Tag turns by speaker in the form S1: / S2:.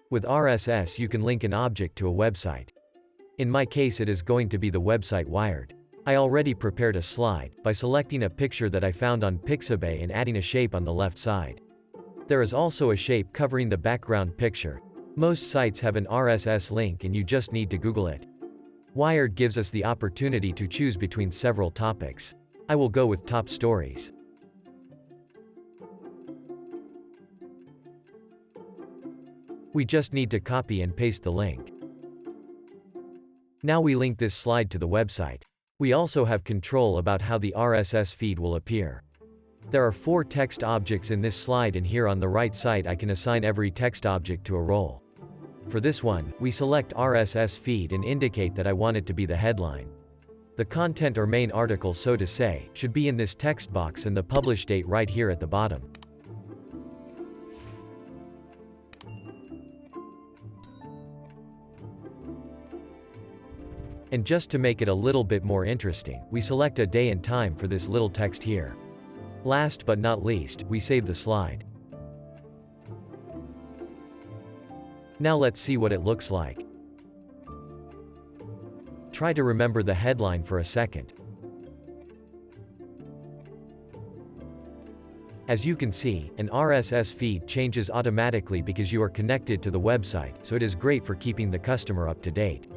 S1: With RSS you can link an object to a website. In my case it is going to be the website Wired. I already prepared a slide, by selecting a picture that I found on Pixabay and adding a shape on the left side. There is also a shape covering the background picture. Most sites have an RSS link and you just need to Google it. Wired gives us the opportunity to choose between several topics. I will go with top stories. We just need to copy and paste the link. Now we link this slide to the website. We also have control about how the RSS feed will appear. There are 4 text objects in this slide, and here on the right side I can assign every text object to a role. For this one, we select RSS feed and indicate that I want it to be the headline. The content or main article, so to say, should be in this text box and the publish date right here at the bottom. And just to make it a little bit more interesting, we select a day and time for this little text here. Last but not least, we save the slide. Now let's see what it looks like. Try to remember the headline for a second. As you can see, an RSS feed changes automatically because you are connected to the website, so it is great for keeping the customer up to date.